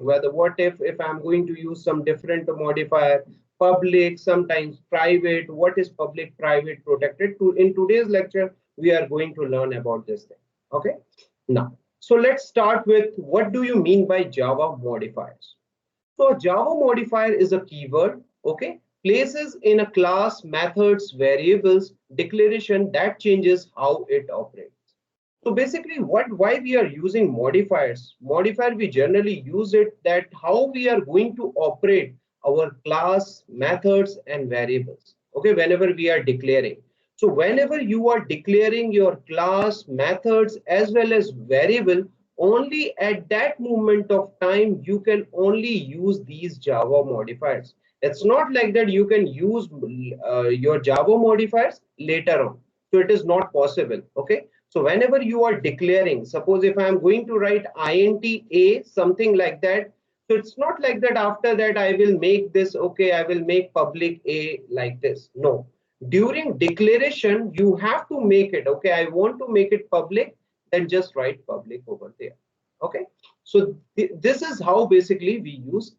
Whether what if I'm going to use some different modifier, public, sometimes private, what is public, private, protected. To in today's lecture we are going to learn about this thing. Okay, now so let's start with what do you mean by Java modifiers. So a Java modifier is a keyword, okay, places in a class, methods, variables, declaration that changes how it operates. So basically, why we are using modifiers? Modifier we generally use it that how we are going to operate our class, methods, and variables. Okay, whenever we are declaring. So whenever you are declaring your class, methods, as well as variable, only at that moment of time you can only use these Java modifiers. It's not like that you can use your Java modifiers later on. So it is not possible. Okay. So whenever you are declaring, suppose if I am going to write int a, something like that. So it's not like that after that I will make this, okay, I will make public a like this. No. During declaration, you have to make it, okay, I want to make it public, then just write public over there. Okay. So this is how basically we use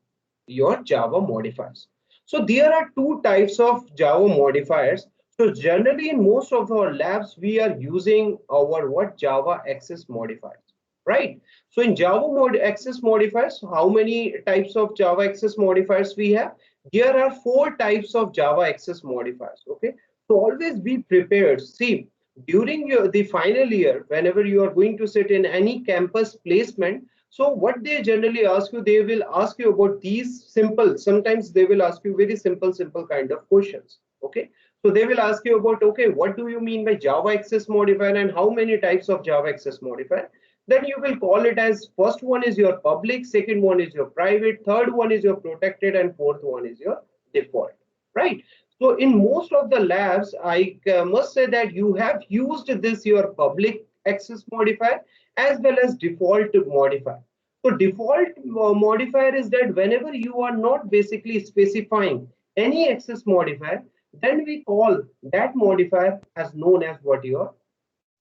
your Java modifiers. So there are two types of Java modifiers. So generally in most of our labs, we are using our what Java access modifiers, right? So in Java access modifiers, how many types of Java access modifiers we have? There are four types of Java access modifiers, okay? So always be prepared. See, during the final year, whenever you are going to sit in any campus placement, so what they generally ask you, they will ask you about these simple, sometimes they will ask you very simple kind of questions, okay? So they will ask you about, okay, what do you mean by Java access modifier and how many types of Java access modifier? Then you will call it as first one is your public, second one is your private, third one is your protected, and fourth one is your default, right? So in most of the labs, I must say that you have used this your public access modifier as well as default modifier. So default modifier is that whenever you are not basically specifying any access modifier, then we call that modifier as known as what your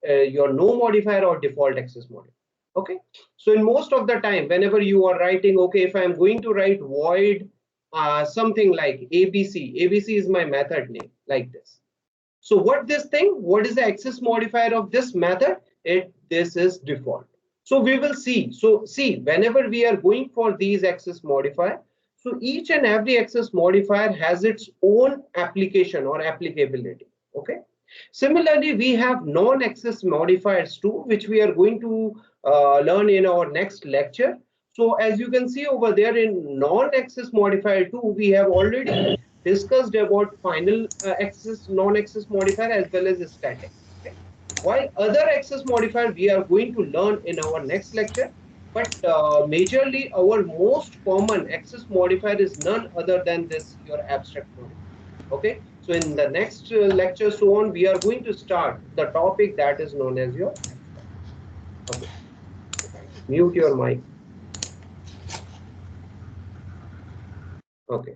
no modifier or default access modifier. Okay. So in most of the time, whenever you are writing, okay, if I am going to write void something like ABC is my method name like this. So what is the access modifier of this method? This is default. So we will see. So see, whenever we are going for these access modifier, so each and every access modifier has its own application or applicability. Okay. Similarly, we have non-access modifiers too, which we are going to learn in our next lecture. So as you can see over there in non-access modifier too, we have already discussed about final access, non-access modifier as well as static. Okay. While other access modifier we are going to learn in our next lecture, but majorly our most common access modifier is none other than this your abstract modifier. Okay, so in the next lecture so on, we are going to start the topic that is known as your abstract. Okay, mute your mic. Okay,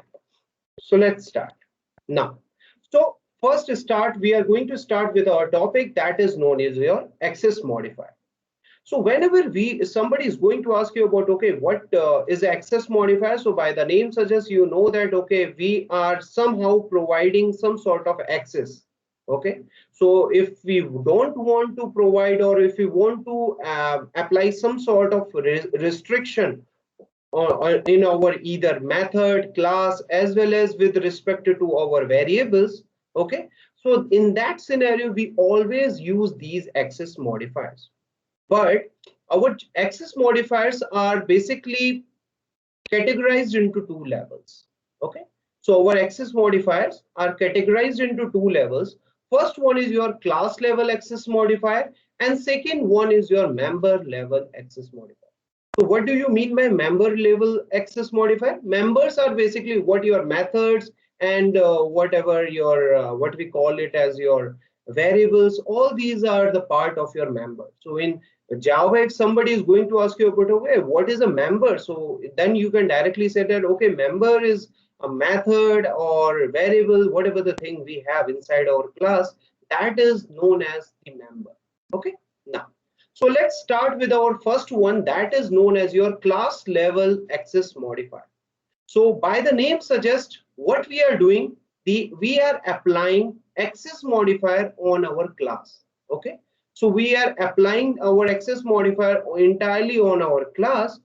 so let's start now. So first start, we are going to start with our topic that is known as your access modifier. So whenever somebody is going to ask you about, okay, what is access modifier? So by the name suggests, you know that, okay, we are somehow providing some sort of access. Okay. So if we don't want to provide, or if we want to apply some sort of restriction in our either method, class, as well as with respect to our variables. Okay. So in that scenario, we always use these access modifiers. But our access modifiers are basically categorized into two levels. Okay. So our access modifiers are categorized into two levels. First one is your class level access modifier, and second one is your member level access modifier. So what do you mean by member level access modifier? Members are basically what your methods and whatever your what we call it as your variables. All these are the part of your member. So in Java, if somebody is going to ask you about, okay, what is a member? So then you can directly say that, okay, member is a method or variable, whatever the thing we have inside our class, that is known as the member. Okay. Now, So let's start with our first one, that is known as your class level access modifier. So by the name suggests, what we are doing, we are applying access modifier on our class. Okay, so we are applying our access modifier entirely on our class.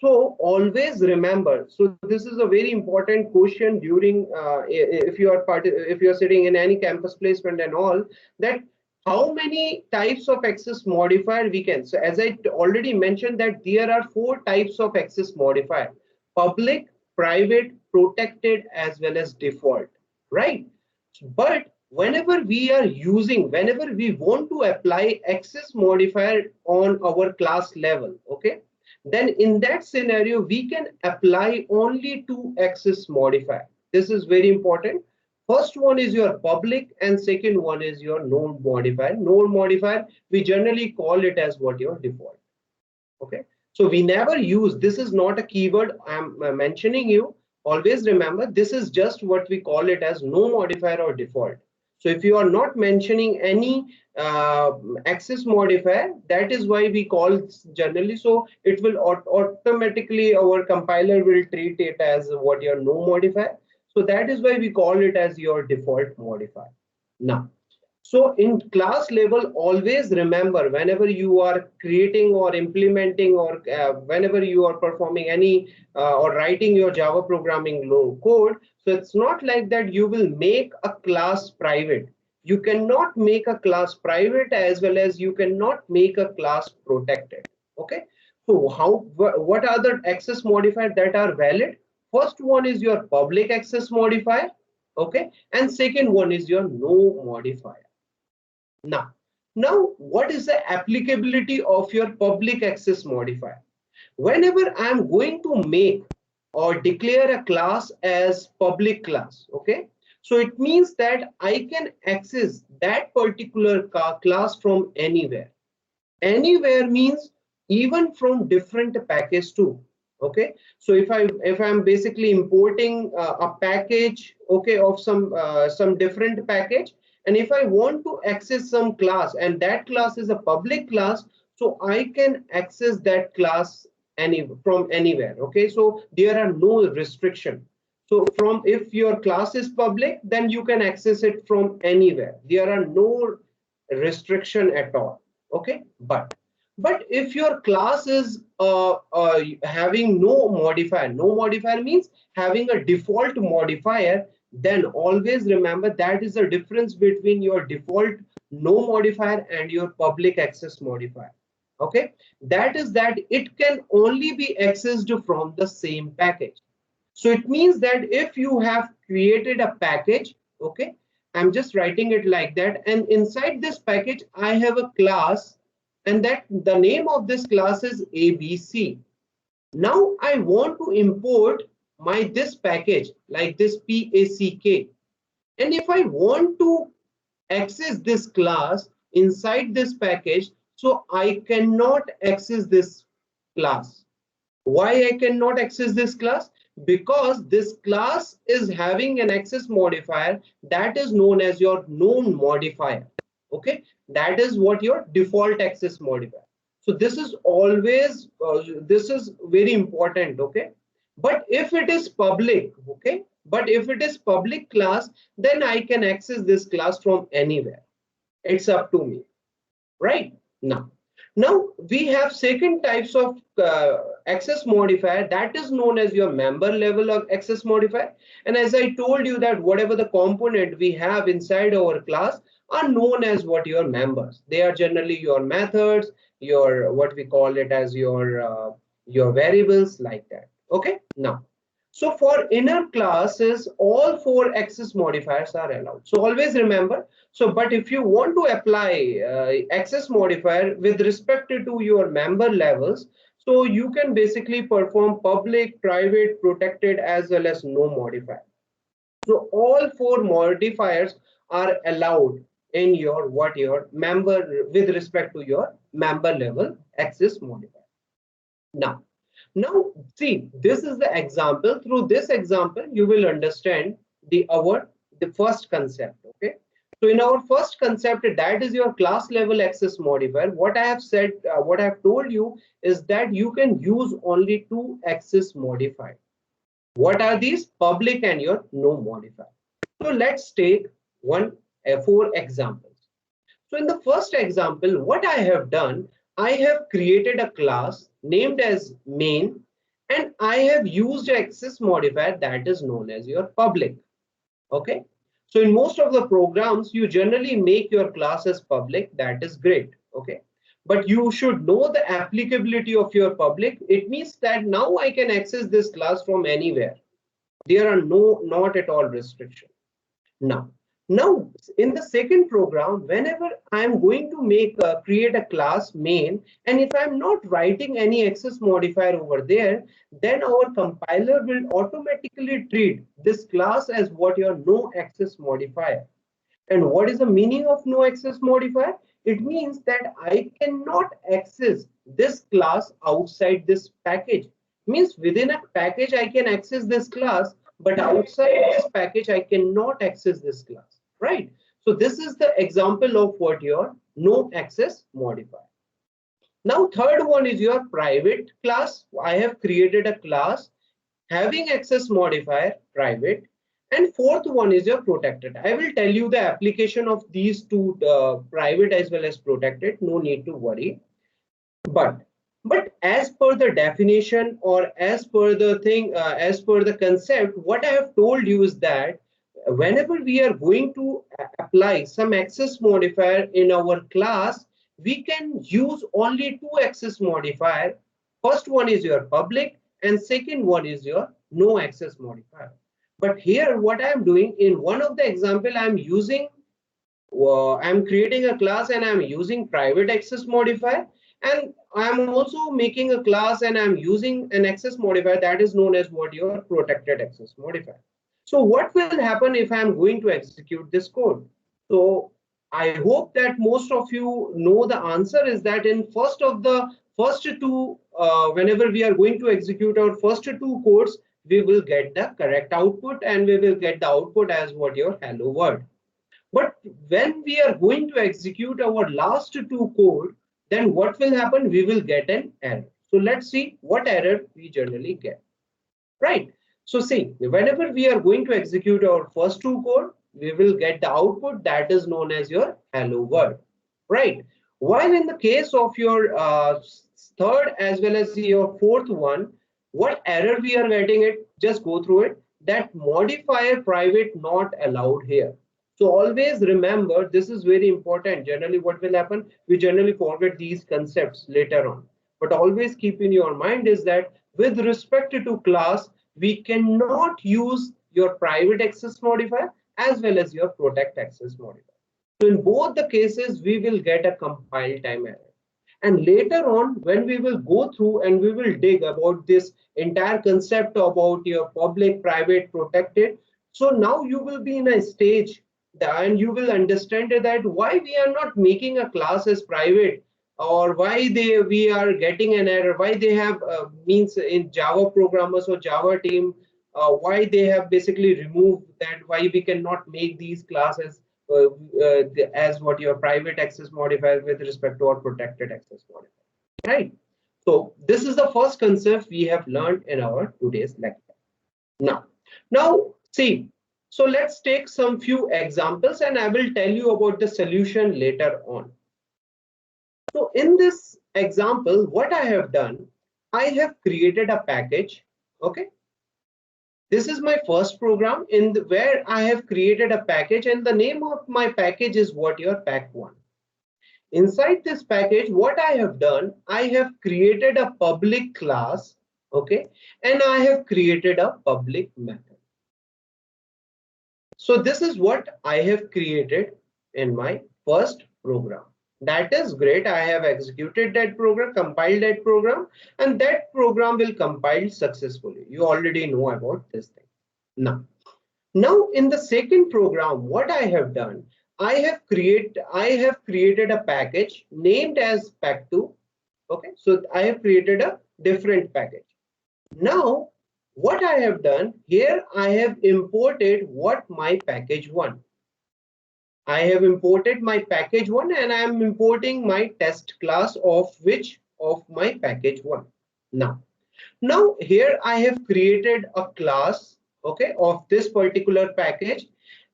So always remember, so this is a very important question during if you are sitting in any campus placement and all, that how many types of access modifier we can. So as I already mentioned, that there are 4 types of access modifier: public, private, protected, as well as default, right? But whenever we want to apply access modifier on our class level, okay, then in that scenario we can apply only 2 access modifier. This is very important. First one is your public and second one is your node modifier. Node modifier, we generally call it as what your default. Okay, so we never use, this is not a keyword I'm mentioning you. Always remember, this is just what we call it as no modifier or default. So if you are not mentioning any access modifier, that is why we call generally, so it will automatically, our compiler will treat it as what your no modifier. So that is why we call it as your default modifier. Now, so in class level, always remember, whenever you are creating or implementing or whenever you are performing any or writing your Java programming code, so it's not like that you will make a class private. You cannot make a class private as well as you cannot make a class protected. Okay. So what are the access modifiers that are valid? First one is your public access modifier. Okay. And second one is your no modifier. Now, what is the applicability of your public access modifier? Whenever I am going to make or declare a class as public class, okay, so it means that I can access that particular class from anywhere. Anywhere means even from different package too. Okay, so if I'm basically importing a package, okay, of some different package, and if I want to access some class and that class is a public class, so I can access that class from anywhere. Okay, so there are no restriction. So from, if your class is public, then you can access it from anywhere. There are no restriction at all. Okay, but if your class is having no modifier means having a default modifier, then always remember that is the difference between your default no modifier and your public access modifier. Okay, that is that it can only be accessed from the same package. So it means that if you have created a package, okay, I'm just writing it like that, and inside this package I have a class, and that the name of this class is ABC. Now I want to import this package like this PACK, and if I want to access this class inside this package, so I cannot access this class. Why I cannot access this class? Because this class is having an access modifier that is known as your known modifier. Okay, that is what your default access modifier. So this is always this is very important. Okay, but if it is public, okay, but if it is public class, then I can access this class from anywhere. It's up to me, right? Now we have second types of access modifier, that is known as your member level of access modifier. And as I told you, that whatever the component we have inside our class are known as what your members. They are generally your methods, your what we call it as your variables, like that. Okay, now, so for inner classes, all 4 access modifiers are allowed. So always remember. So, but if you want to apply access modifier with respect to your member levels, so you can basically perform public, private, protected, as well as no modifier. So all 4 modifiers are allowed in your member with respect to your member level access modifier. Now see, this is the example. Through this example, you will understand the first concept. Okay. So in our first concept, that is your class level access modifier. What I have said, what I have told you is that you can use only two access modifiers. What are these? Public and your no modifier. So let's take four examples. So in the first example, what I have done, I have created a class named as main, and I have used access modifier that is known as your public. Okay. So in most of the programs, you generally make your class as public. That is great. Okay. But you should know the applicability of your public. It means that now I can access this class from anywhere. There are not at all restrictions. Now, in the second program, whenever I'm going to create a class main, and if I'm not writing any access modifier over there, then our compiler will automatically treat this class as what your no access modifier. And what is the meaning of no access modifier? It means that I cannot access this class outside this package. Means within a package I can access this class, but outside this package I cannot access this class, right? So this is the example of what your no access modifier. Now third one is your private class. I have created a class having access modifier private, and fourth one is your protected. I will tell you the application of these two, private as well as protected. No need to worry. But as per the definition, or as per the thing, as per the concept, what I have told you is that whenever we are going to apply some access modifier in our class, we can use only two access modifier. First one is your public, and second one is your no access modifier. But here what I am doing, in one of the example, I'm creating a class and I'm using private access modifier, and I'm also making a class and I'm using an access modifier that is known as what your protected access modifier. So what will happen if I'm going to execute this code? So I hope that most of you know the answer is that in first two, whenever we are going to execute our first two codes, we will get the correct output, and we will get the output as what your hello world. But when we are going to execute our last two code, then what will happen? We will get an error. So let's see what error we generally get. Right. So see, whenever we are going to execute our first two code, we will get the output that is known as your hello world. Right. While in the case of your third as well as your fourth one, what error we are getting it? Just go through it. That modifier private not allowed here. So always remember, this is very important. Generally, what will happen? We generally forget these concepts later on. But always keep in your mind is that with respect to class, we cannot use your private access modifier as well as your protect access modifier. So in both the cases, we will get a compile time error. And later on, when we will go through and we will dig about this entire concept about your public, private, protected. So now you will be in a stage and you will understand that why we are not making a class as private, or why we are getting an error, why they have means in Java programmers or Java team, why they have basically removed that, why we cannot make these classes as what your private access modifier with respect to our protected access modifier, right? So this is the first concept we have learned in our today's lecture. Now see, so let's take some few examples and I will tell you about the solution later on. So in this example, what I have done, I have created a package. Okay. This is my first program where I have created a package, and the name of my package is what your pack1. Inside this package, what I have done, I have created a public class, okay, and I have created a public method. So this is what I have created in my first program. That is great. I have executed that program, compiled that program, and that program will compile successfully. You already know about this thing. Now in the second program, what I have done, I have created a package named as pack2. Okay, so I have created a different package. Now what I have done here, I have imported what my package1. I have imported my package 1 and I am importing my test class of which of my package 1. Now here I have created a class, okay, of this particular package,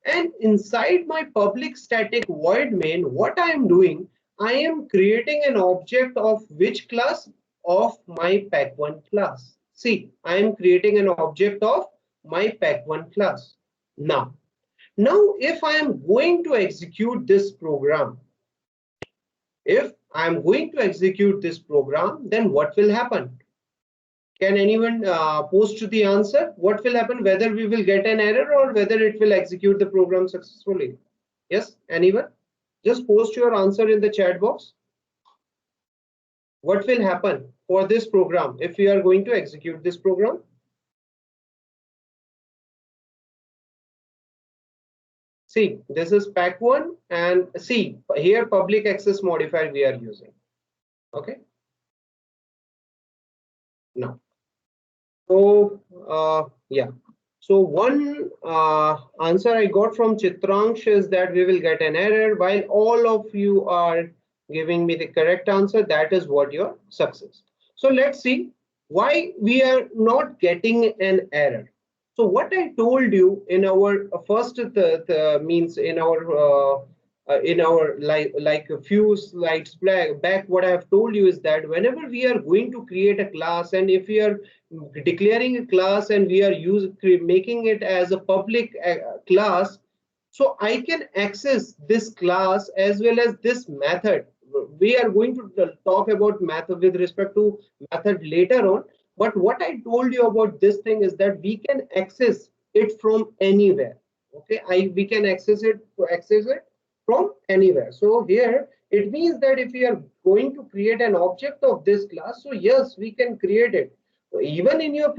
and inside my public static void main, what I am doing, I am creating an object of which class? Of my pack1 class. See, I am creating an object of my pack1 class. Now if I am going to execute this program, if I am going to execute this program, then what will happen? Can anyone post the answer? What will happen? Whether we will get an error or whether it will execute the program successfully? Yes, anyone? Just post your answer in the chat box. What will happen for this program if we are going to execute this program? See, this is pack1 and see here public access modifier we are using. Okay. Now, so yeah. So one answer I got from Chitransh is that we will get an error, while all of you are giving me the correct answer. That is what your success. So let's see why we are not getting an error. So what I told you in our first means in our like a few slides back, what I have told you is that whenever we are going to create a class, and if we are declaring a class and we are making it as a public class, so I can access this class as well as this method. We are going to talk about method with respect to method later on, but what I told you about this thing is that we can access it from anywhere. Okay, we can access it from anywhere. So here it means that if we are going to create an object of this class, so yes, we can create it. So even in your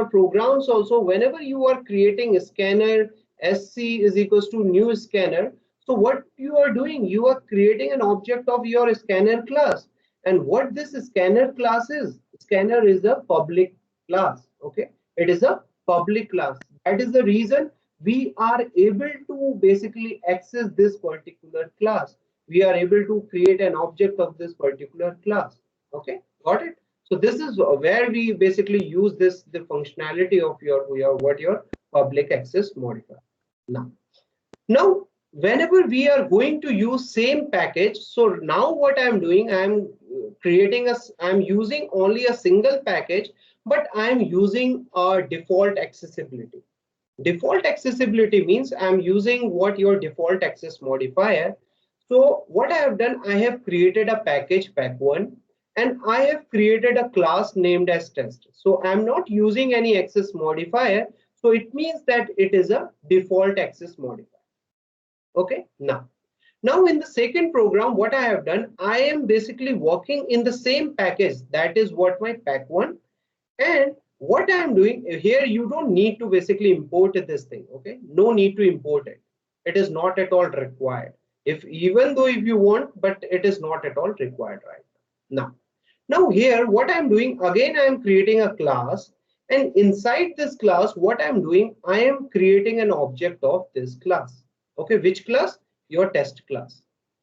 programs also, whenever you are creating a scanner, sc is equals to new scanner. So what you are doing, you are creating an object of your scanner class. And what this scanner class is, scanner is a public class. Okay, it is a public class. That is the reason we are able to basically access this particular class. We are able to create an object of this particular class. Okay, got it? So this is where we basically use the functionality of your public access modifier. Now whenever we are going to use same package, so now what I'm doing, I'm using only a single package, but I'm using a default accessibility. Default accessibility means I'm using what your default access modifier. So what I have done, I have created a package pack1 and I have created a class named as test. So I'm not using any access modifier. So it means that it is a default access modifier. Okay, now in the second program, what I have done, I am basically working in the same package. That is what my pack1. And what I am doing here, you don't need to basically import this thing. Okay, no need to import it. It is not at all required. Even though if you want, but it is not at all required right now. Now here, what I'm doing, again, I am creating a class, and inside this class, what I'm doing, I am creating an object of this class. Okay, which class? Your test class.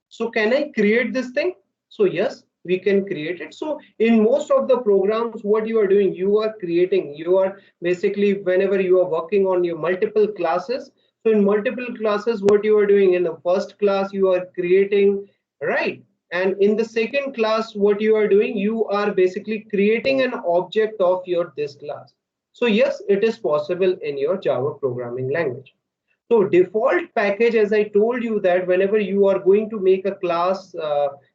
So can I create this thing? So yes, we can create it. So in most of the programs, what you are doing, you are basically, whenever you are working on your multiple classes, so in multiple classes, what you are doing, in the first class, you are creating, right? And in the second class, what you are doing, you are basically creating an object of your this class. So yes, it is possible in your Java programming language. So default package, as I told you, that whenever you are going to make a class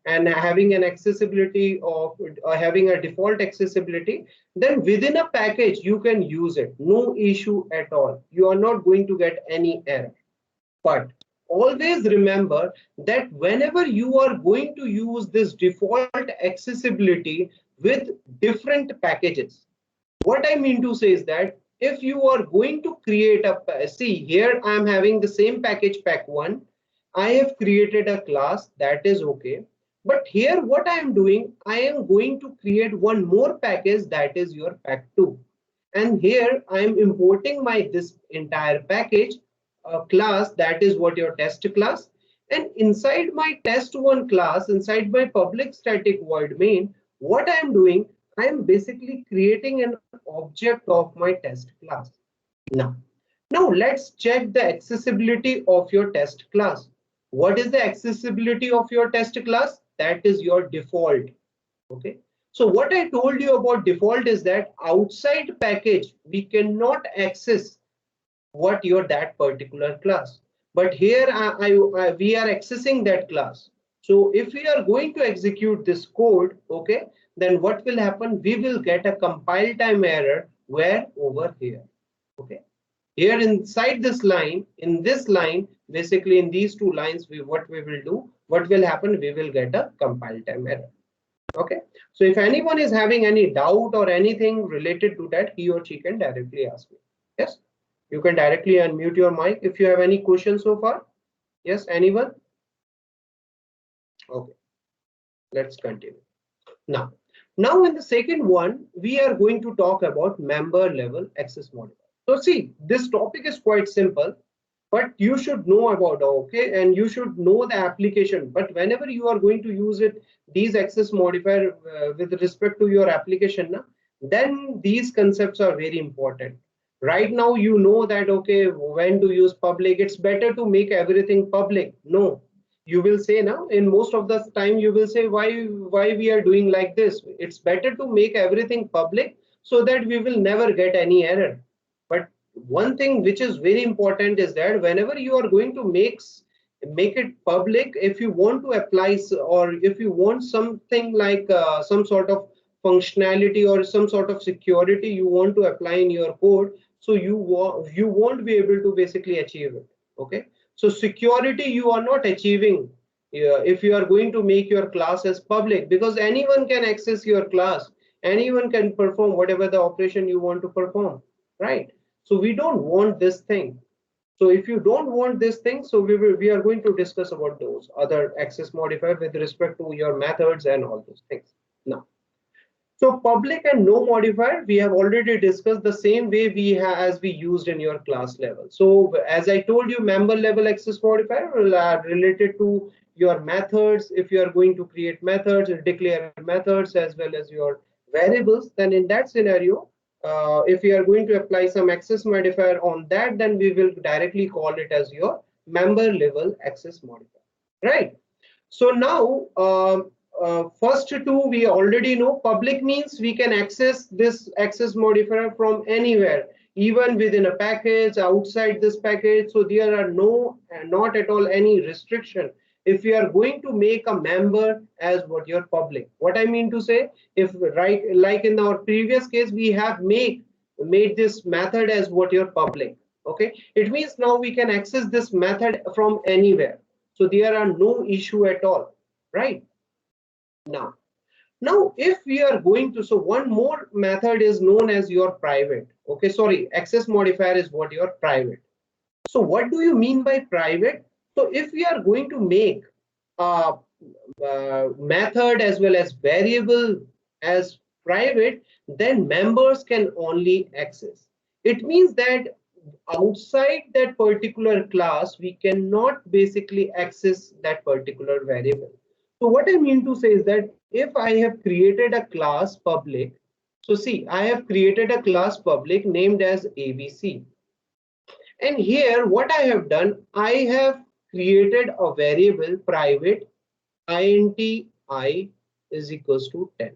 and having an accessibility of having a default accessibility, then within a package you can use it, no issue at all. You are not going to get any error. But always remember that whenever you are going to use this default accessibility with different packages, what I mean to say is that if you are going to create see here, I am having the same package pack1. I have created a class, that is okay. But here what I am doing, I am going to create one more package, that is your pack2. And here I am importing this entire package class, that is what your test class. And inside my test1 class, inside my public static void main, what I am doing, I am basically creating an object of my test class. Now let's check the accessibility of your test class. What is the accessibility of your test class? That is your default. Okay. So what I told you about default is that outside package, we cannot access what your that particular class. But here we are accessing that class. So if we are going to execute this code, okay, then what will happen? We will get a compile time error where over here. Okay. Here inside this line, in this line, basically in these two lines, what we will do, what will happen? We will get a compile time error. Okay. So if anyone is having any doubt or anything related to that, he or she can directly ask me. Yes. You can directly unmute your mic if you have any questions so far. Yes, anyone? Okay, let's continue. Now in the second one, we are going to talk about member level access modifier. So see, this topic is quite simple, but you should know about, okay, and you should know the application. But whenever you are going to use it, these access modifier with respect to your application, then these concepts are very important. Right now, you know that, okay, when to use public, it's better to make everything public. No, you will say now, in most of the time, you will say why we are doing like this. It's better to make everything public so that we will never get any error. But one thing which is very important is that whenever you are going to make it public, if you want to apply or if you want something like some sort of functionality or some sort of security you want to apply in your code, so you won't be able to basically achieve it. Okay, so security you are not achieving if you are going to make your class as public, because anyone can access your class, anyone can perform whatever the operation you want to perform, right? So we don't want this thing. So if you don't want this thing, so we are going to discuss about those other access modifier with respect to your methods and all those things. Now, so public and no modifier, we have already discussed the same way as we used in your class level. So as I told you, member level access modifier will related to your methods. If you are going to create methods or declare methods as well as your variables, then in that scenario, if you are going to apply some access modifier on that, then we will directly call it as your member level access modifier, right? So now, first two we already know. Public means we can access this access modifier from anywhere, even within a package, outside this package. So there are not at all any restriction. If we are going to make a member as what your public, what I mean to say, if right, like in our previous case, we have made this method as what your public. Okay, it means now we can access this method from anywhere. So there are no issue at all, right? Now if we are going to, so one more method is known as your private. Okay, sorry, access modifier is what your private. So what do you mean by private? So if we are going to make a method as well as variable as private, then members can only access. It means that outside that particular class, we cannot basically access that particular variable. So what I mean to say is that if I have created a class public, so see, I have created a class public named as ABC. And here what I have done, I have created a variable private int I is equals to 10.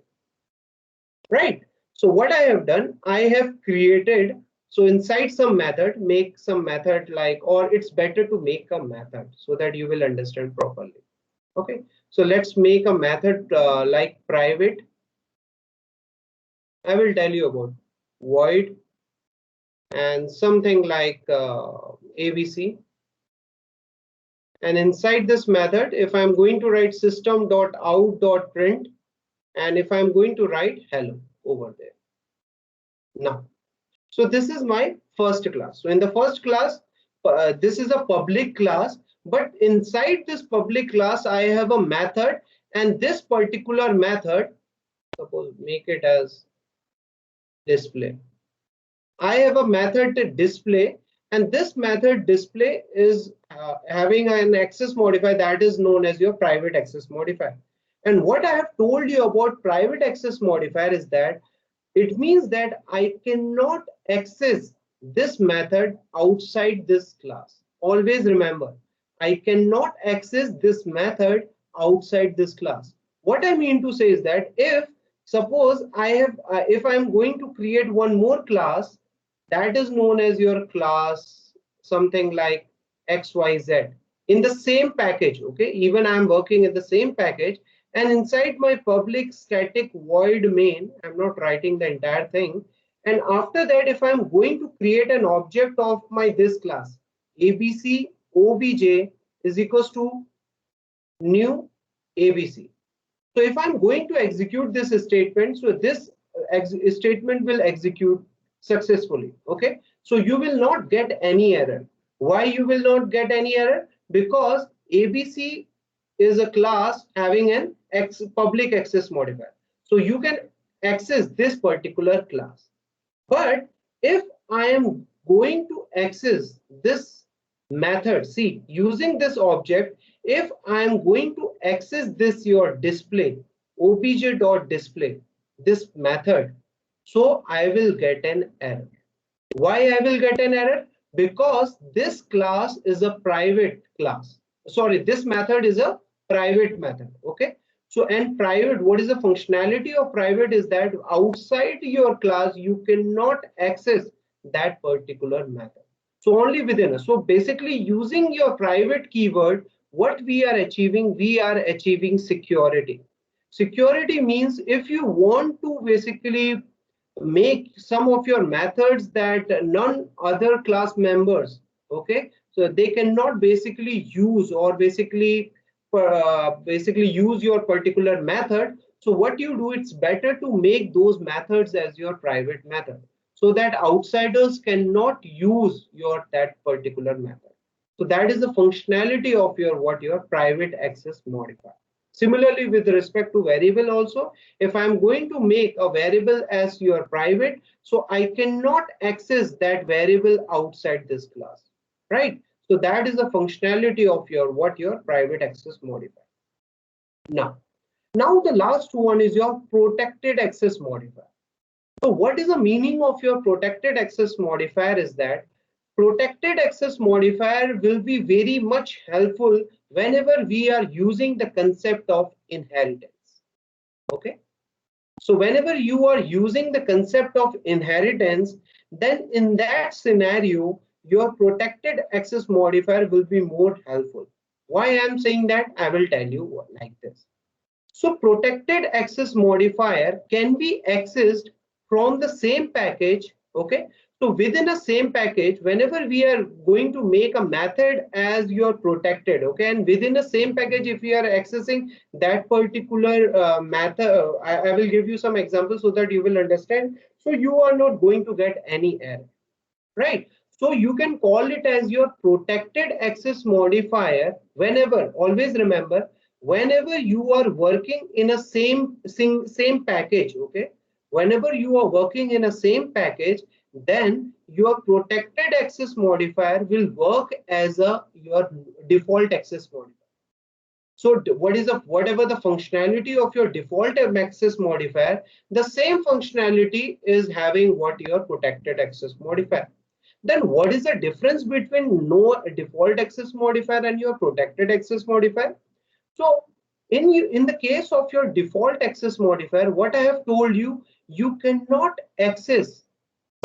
Right. So what I have done, I have created, so inside some method, make some method like, or it's better to make a method so that you will understand properly. Okay. So let's make a method like private. I will tell you about void and something like ABC. And inside this method, if I'm going to write system.out.print, and if I'm going to write hello over there. Now, so this is my first class. So in the first class, this is a public class, but inside this public class, I have a method, and this particular method, suppose make it as display. I have a method to display, and this method display is having an access modifier that is known as your private access modifier. And what I have told you about private access modifier is that it means that I cannot access this method outside this class. Always remember, I cannot access this method outside this class. What I mean to say is that if suppose I have, if I'm going to create one more class that is known as your class something like XYZ in the same package, okay, even I'm working in the same package, and inside my public static void main, I'm not writing the entire thing, and after that if I'm going to create an object of my this class ABC obj is equals to new ABC. So if I'm going to execute this statement, so this statement will execute successfully. Okay. So you will not get any error. Why you will not get any error? Because ABC is a class having an public access modifier. So you can access this particular class. But if I am going to access this method, see, using this object, if I am going to access this your display, obj.display, this method, so I will get an error. Why I will get an error? Because this class is a private class. Sorry, this method is a private method. Okay. So, and private, what is the functionality of private is that outside your class, you cannot access that particular method. So only within us. So basically using your private keyword, what we are achieving security. Security means if you want to basically make some of your methods that none other class members, okay, so they cannot basically use or basically use your particular method. So what you do, it's better to make those methods as your private method so that outsiders cannot use your that particular method. So that is the functionality of your private access modifier. Similarly, with respect to variable also, if I'm going to make a variable as your private, so I cannot access that variable outside this class, right? So that is the functionality of your private access modifier. Now the last one is your protected access modifier. So what is the meaning of your protected access modifier is that protected access modifier will be very much helpful whenever we are using the concept of inheritance. Okay. So whenever you are using the concept of inheritance, then in that scenario, your protected access modifier will be more helpful. Why I am saying that? I will tell you like this. So protected access modifier can be accessed from the same package. Okay. So within a same package, whenever we are going to make a method as your protected, okay, and within the same package, if we are accessing that particular method, I will give you some examples so that you will understand. So you are not going to get any error, right? So you can call it as your protected access modifier whenever, always remember, whenever you are working in a same package, okay, whenever you are working in a same package, then your protected access modifier will work as your default access modifier. So what is whatever the functionality of your default access modifier, the same functionality is having what your protected access modifier. Then what is the difference between no default access modifier and your protected access modifier? So in the case of your default access modifier, what I have told you, you cannot access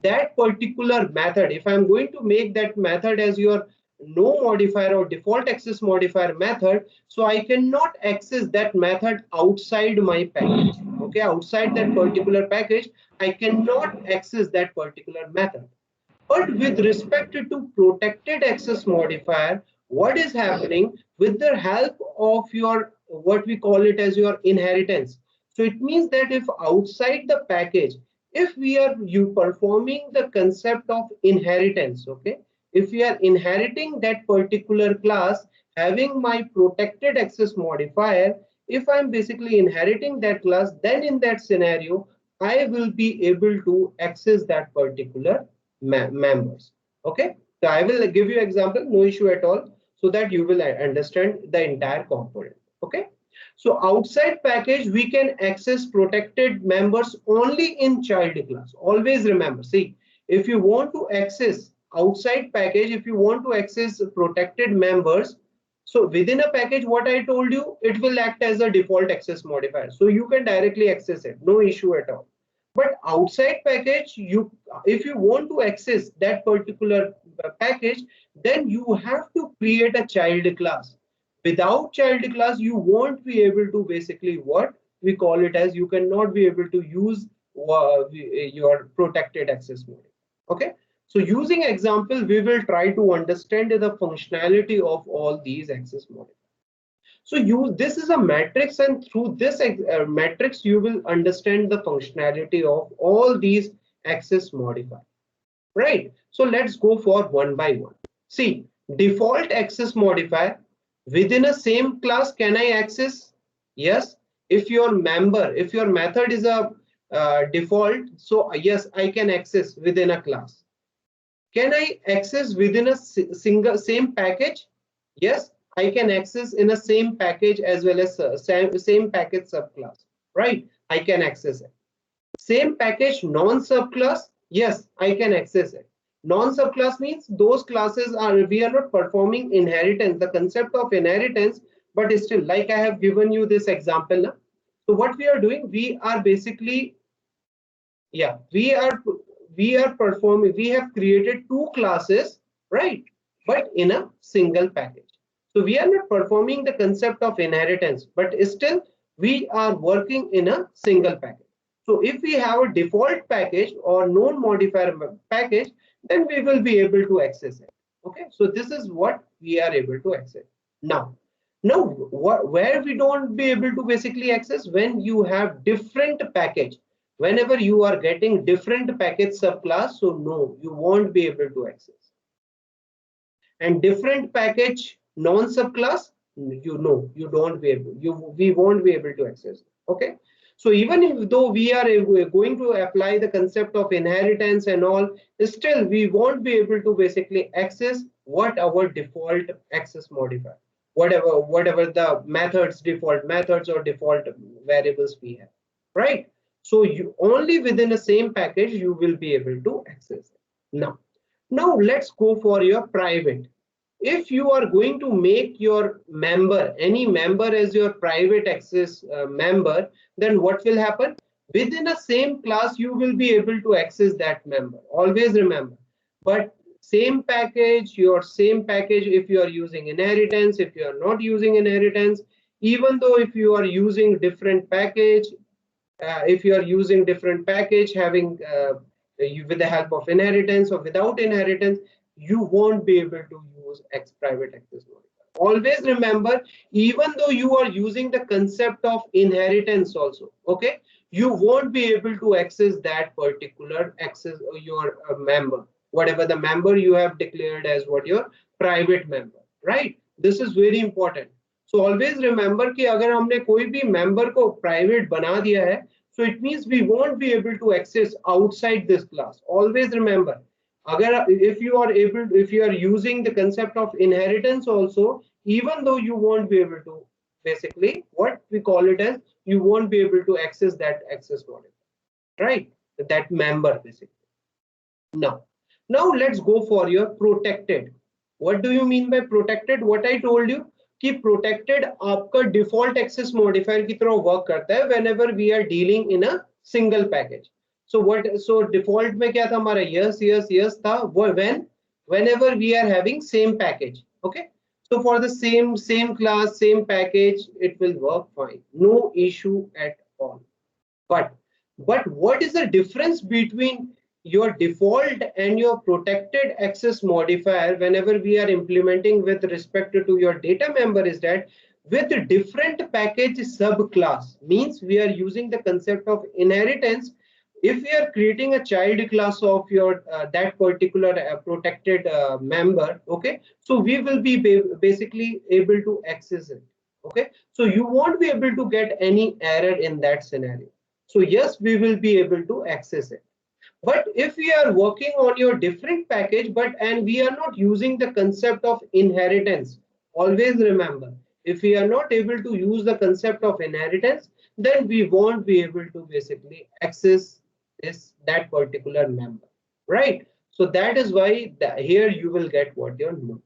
that particular method. If I'm going to make that method as your no modifier or default access modifier method, so I cannot access that method outside my package. Okay, outside that particular package, I cannot access that particular method. But with respect to protected access modifier, what is happening with the help of your what we call it as your inheritance. So it means that if outside the package, if we are performing the concept of inheritance, okay, if we are inheriting that particular class having my protected access modifier, if I'm basically inheriting that class, then in that scenario, I will be able to access that particular members. Okay. So I will give you example, no issue at all, so that you will understand the entire component. Okay. So outside package, we can access protected members only in child class. Always remember, see, if you want to access outside package, if you want to access protected members, so within a package, what I told you, it will act as a default access modifier. So you can directly access it, no issue at all. But outside package, if you want to access that particular package, then you have to create a child class. Without child class, you won't be able to basically what we call it as, you cannot be able to use your protected access mode. Okay. So using example, we will try to understand the functionality of all these access modes. So this is a matrix, and through this matrix, you will understand the functionality of all these access modifiers. Right. So let's go for one by one. See, default access modifier within a same class, can I access? Yes. If your method is a default, so yes, I can access within a class. Can I access within a same package? Yes, I can access in a same package as well as same package subclass. Right? I can access it. Same package non-subclass, yes, I can access it. Non-subclass means those classes we are not performing inheritance, the concept of inheritance, but still, like I have given you this example now. So what we are doing, we are basically, yeah, we are performing, we have created two classes, right? But in a single package. So we are not performing the concept of inheritance, but still we are working in a single package. So if we have a default package or known modifier package, then we will be able to access it. Okay, so this is what we are able to access. Now where we don't be able to basically access, when you have different package, whenever you are getting different package subclass, so no, you won't be able to access. And different package non-subclass, you don't be able, we won't be able to access. Okay. So even if though we are going to apply the concept of inheritance and all, still we won't be able to basically access what our default access modifier, whatever the methods, default methods or default variables we have, right? So you only within the same package you will be able to access it. Now let's go for your private. If you are going to make your member, any member as your private access member, then what will happen? Within a same class, you will be able to access that member. Always remember. But same package, if you are using inheritance, if you are not using inheritance, even though if you are using different package, having with the help of inheritance or without inheritance, you won't be able to use private access modifier. Always remember, even though you are using the concept of inheritance also, okay, you won't be able to access that particular access your member, whatever the member you have declared as what your private member, right? This is very important. So always remember कि अगर हमने कोई भी member को private बना दिया है, so it means we won't be able to access outside this class. Always remember, if you are using the concept of inheritance also, even though you won't be able to basically what we call it as, you won't be able to access that access model, right? That member basically. Now let's go for your protected. What do you mean by protected? What I told you कि protected आपका default access modifier की तरह work करता है whenever we are dealing in a single package. So default में क्या था हमारा yes था whenever we are having same package. Okay. So for the same class, same package, it will work fine. No issue at all. But what is the difference between your default and your protected access modifier whenever we are implementing with respect to your data member is that with different package subclass, means we are using the concept of inheritance. If we are creating a child class of your that particular protected member, okay, so we will be basically able to access it. Okay, so you won't be able to get any error in that scenario. So yes, we will be able to access it. But if we are working on your different package, and we are not using the concept of inheritance, always remember, if we are not able to use the concept of inheritance, then we won't be able to basically access that particular member, right? So that is why here you will get what you know.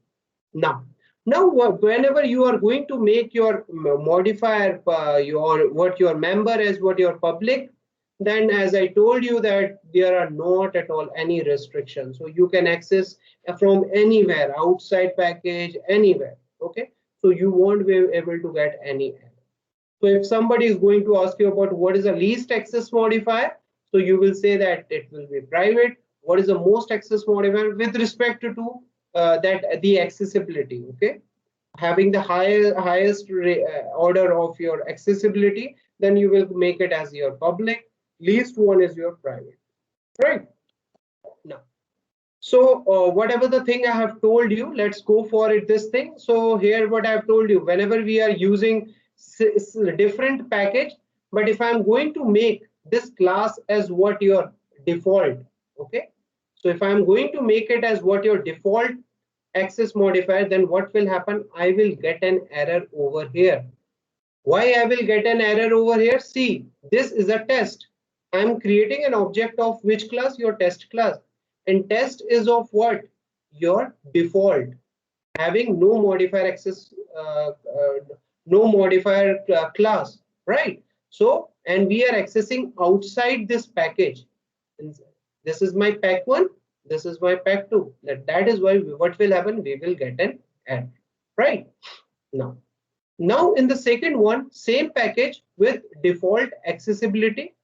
Now, whenever you are going to make your modifier, your member as what your public, then as I told you that there are not at all any restrictions. So you can access from anywhere, outside package, anywhere. Okay. So you won't be able to get any error. So if somebody is going to ask you about what is the least access modifier, so you will say that it will be private. What is the most access modifier with respect to that the accessibility? Okay, having the highest order of your accessibility, then you will make it as your public. Least one is your private, right? Now, so whatever the thing I have told you, let's go for it this thing. So here what I have told you, whenever we are using different package, but if I'm going to make this class as what your default, okay, so if I'm going to make it as what your default access modifier, then what will happen? I will get an error over here. Why I will get an error over here? See, this is a test. I'm creating an object of which class? Your test class. And test is of what? Your default. Having no modifier access, no modifier class, right? So, and we are accessing outside this package. And this is my pack 1. This is my pack 2. That is why what will happen? We will get an error, right? Now in the second one, same package with default accessibility,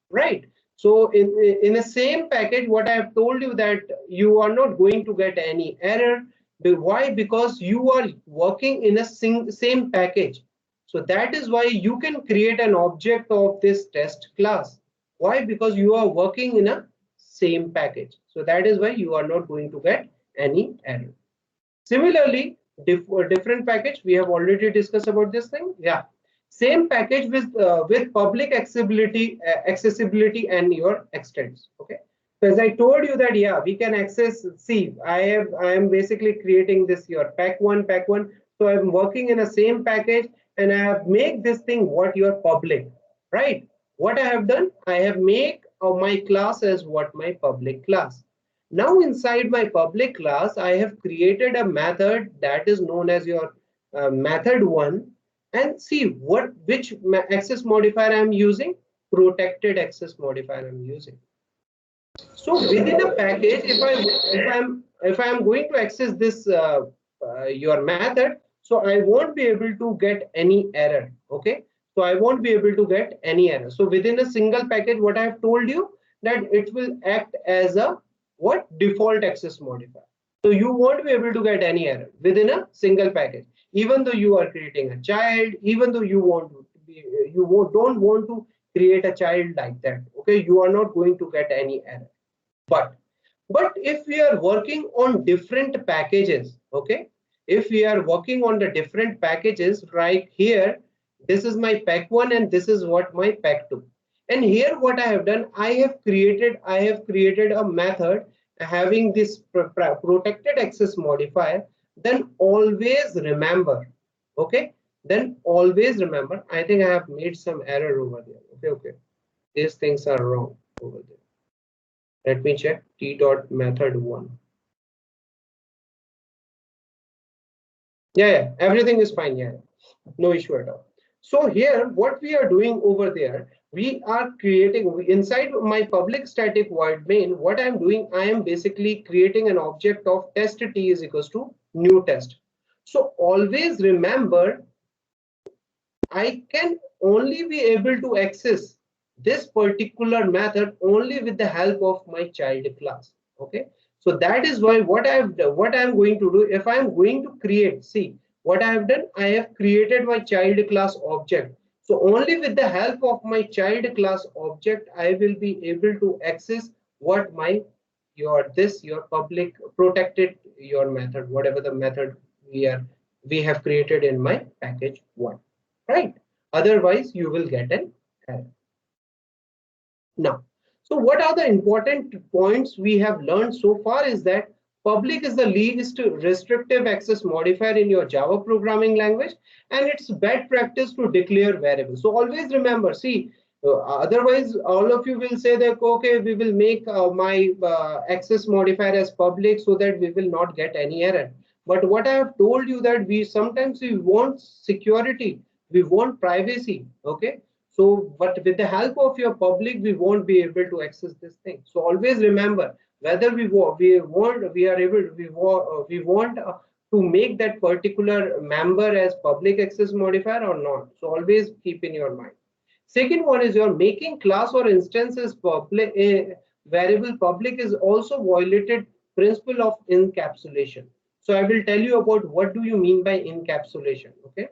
right? So in the same package, what I have told you that you are not going to get any error. Why? Because you are working in a same package. So that is why you can create an object of this test class. Why? Because you are working in a same package. So that is why you are not going to get any error. Similarly, different package, we have already discussed about this thing. Yeah, same package with public accessibility and your extents. Okay, so as I told you that yeah, we can access. See, I am basically creating this your pack one. So I'm working in a same package, and I have make this thing what your public, right? What I have done, I have make my class as what my public class. Now inside my public class, I have created a method that is known as your method 1. And see which access modifier I am using. Protected access modifier I'm using. So within a package, if I'm going to access this your method, so I won't be able to get any error. Okay, so I won't be able to get any error. So within a single package, what I have told you that it will act as a what default access modifier. So you won't be able to get any error within a single package, even though you are creating a child, even though you want to be, don't want to create a child like that. Okay, you are not going to get any error. But if we are working on different packages, okay, if we are working on the different packages, right here, this is my pack 1 and this is what my pack 2. And here what I have done, I have created a method having this protected access modifier. Then always remember, okay, then always remember, I think I have made some error over there. Okay, these things are wrong over there. Let me check t dot method 1. Yeah, everything is fine. Yeah, no issue at all. So here, what we are doing over there, we are creating inside my public static void main. What I am doing, I am basically creating an object of test t is equals to new test. So always remember, I can only be able to access this particular method only with the help of my child class. Okay, so that is why what I'm going to do, if I'm going to create, see what I have done, I have created my child class object. So only with the help of my child class object, I will be able to access what my your public protected your method, whatever the method we have created in my package 1, right? Otherwise you will get an error. Now, So what are the important points we have learned so far is that public is the least restrictive access modifier in your Java programming language, and it's bad practice to declare variables. So always remember, see, otherwise all of you will say that, okay, we will make my access modifier as public so that we will not get any error. But what I have told you that we sometimes we want security, we want privacy, okay? So, but with the help of your public, we won't be able to access this thing. So always remember, whether we are able, we want to make that particular member as public access modifier or not. So always keep in your mind. Second one is your making class or instances public, a variable public is also violated principle of encapsulation. So I will tell you about what do you mean by encapsulation. Okay,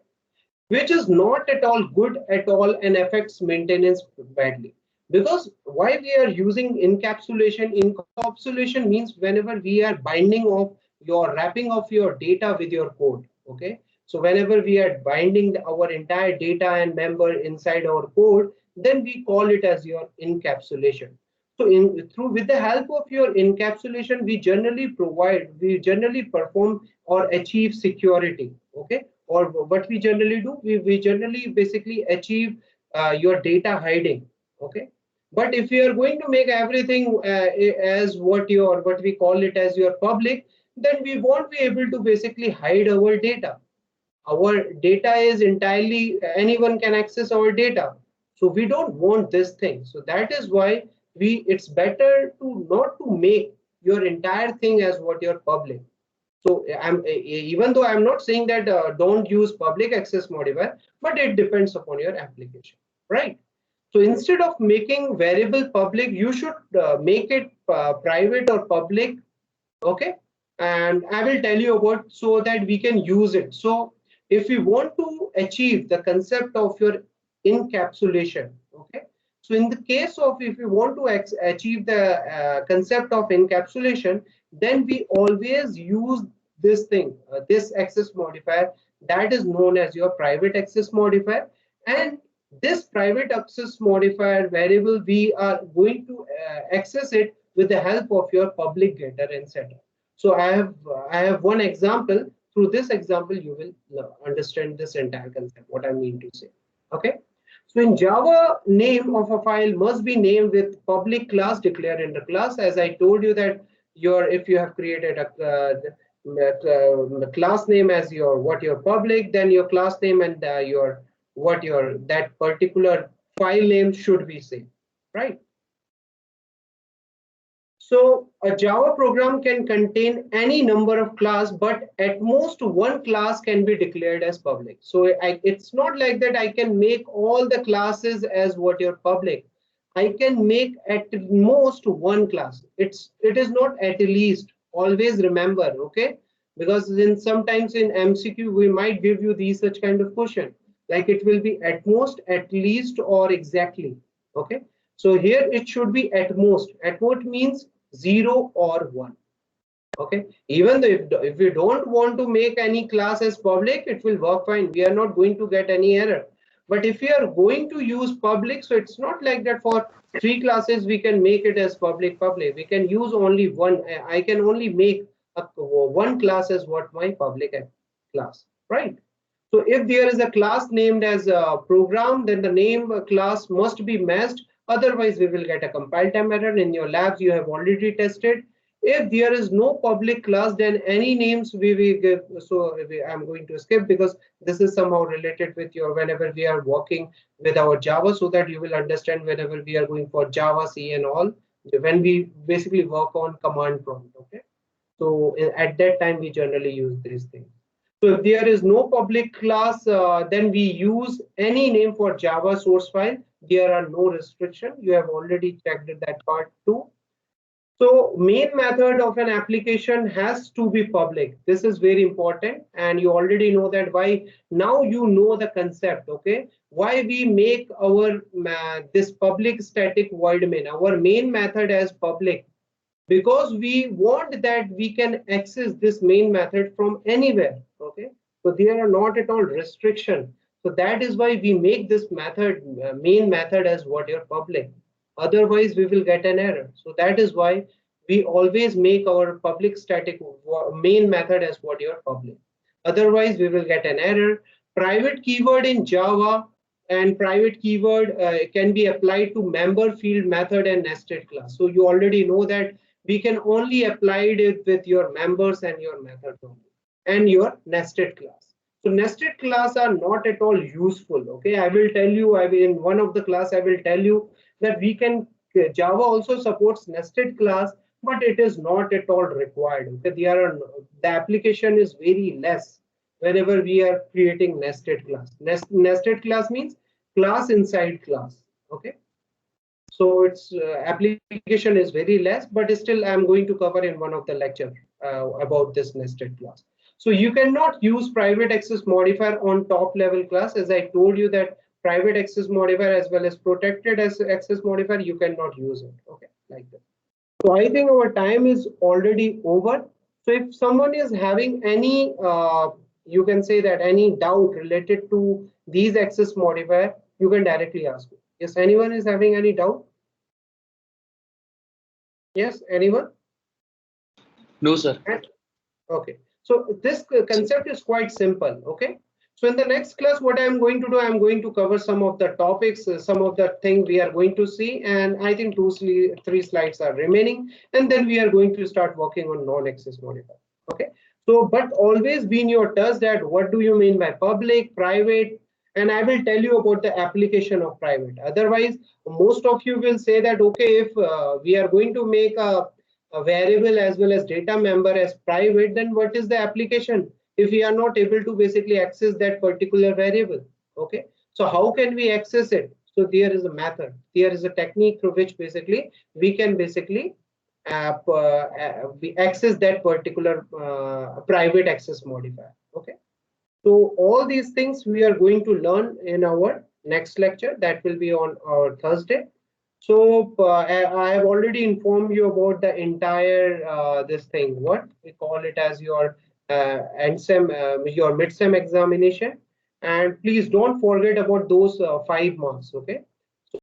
which is not at all good at all and affects maintenance badly. Because why we are using encapsulation means whenever we are binding of your wrapping of your data with your code. Okay, so whenever we are binding our entire data and member inside our code, then we call it as your encapsulation. So in through with the help of your encapsulation, we generally perform or achieve security. Okay, or what we generally do, we generally basically achieve your data hiding. Okay, but if you are going to make everything as what we call it as your public, then we won't be able to basically hide our data. Our data is entirely, anyone can access our data, so we don't want this thing. So that is why it's better to not to make your entire thing as what your public. So even though I'm not saying that don't use public access modifier, but it depends upon your application, right? So instead of making variable public, you should make it private or public. Okay, and I will tell you about so that we can use it. So if we want to achieve the concept of your encapsulation, okay, so in the case of if we want to achieve the concept of encapsulation, then we always use this thing, this access modifier, that is known as your private access modifier. And this private access modifier variable, we are going to access it with the help of your public getter and setter. So I have one example. Through this example, you will understand this entire concept, what I mean to say. Okay. So in Java, name of a file must be named with public class declared in the class. As I told you that if you have created a class name as your public, then your class name and your what your that particular file name should be same, right? So a Java program can contain any number of class, but at most one class can be declared as public. So it's not like that I can make all the classes as what your public. I can make at most one class. It is not at least. Always remember, okay? Because in sometimes in MCQ we might give you these such kind of question, like it will be at most, at least, or exactly. Okay. So here it should be at most. At most means 0 or 1. Okay, even though if we don't want to make any class as public, it will work fine, we are not going to get any error. But if we are going to use public, so it's not like that for 3 classes we can make it as public. We can use only one. I can only make one class as what my public class, right? So if there is a class named as a program, then the name class must be matched. Otherwise, we will get a compile time error. In your labs, you have already tested. If there is no public class, then any names we will give. So I'm going to skip because this is somehow related with your whenever we are working with our Java, so that you will understand whenever we are going for Java, C, and all. When we basically work on command prompt. Okay. So at that time, we generally use these things. So if there is no public class, then we use any name for Java source file. There are no restriction. You have already checked that part too. So main method of an application has to be public. This is very important, and you already know that why. Now you know the concept, okay? Why we make our this public static void main, our main method as public, because we want that we can access this main method from anywhere. Okay, so there are not at all restriction. So that is why we make this method main method as what your public. Otherwise, we will get an error. So that is why we always make our public static main method as what your public. Otherwise, we will get an error. Private keyword in Java and private keyword can be applied to member field method and nested class. So you already know that we can only apply it with your members and your method only and your nested class. So nested class are not at all useful. Okay, I will tell you. I will, in one of the class I will tell you that we can Java also supports nested class, but it is not at all required. Okay, the application is very less whenever we are creating nested class. Nested class means class inside class. Okay, so its application is very less, but still I'm going to cover in one of the lecture about this nested class. So you cannot use private access modifier on top level class, as I told you that private access modifier as well as protected as access modifier, you cannot use it. Okay, like that. So I think our time is already over. So if someone is having any, you can say that any doubt related to these access modifier, you can directly ask me. Yes, anyone is having any doubt? Yes, anyone? No, sir. Okay, so this concept is quite simple. Okay, so in the next class, what I'm going to do, I'm going to cover some of the topics, some of the things we are going to see, and I think three slides are remaining, and then we are going to start working on non-access modifier. Okay, so but always be in your touch that what do you mean by public, private, and I will tell you about the application of private. Otherwise, most of you will say that okay, if we are going to make a variable as well as data member as private, then what is the application if we are not able to basically access that particular variable? Okay, so how can we access it? So there is a method, there is a technique through which basically we can basically we access that particular private access modifier. Okay, so all these things we are going to learn in our next lecture, that will be on our Thursday. So I have already informed you about the entire this thing. What we call it as your your mid-sem examination, and please don't forget about those 5 months. Okay,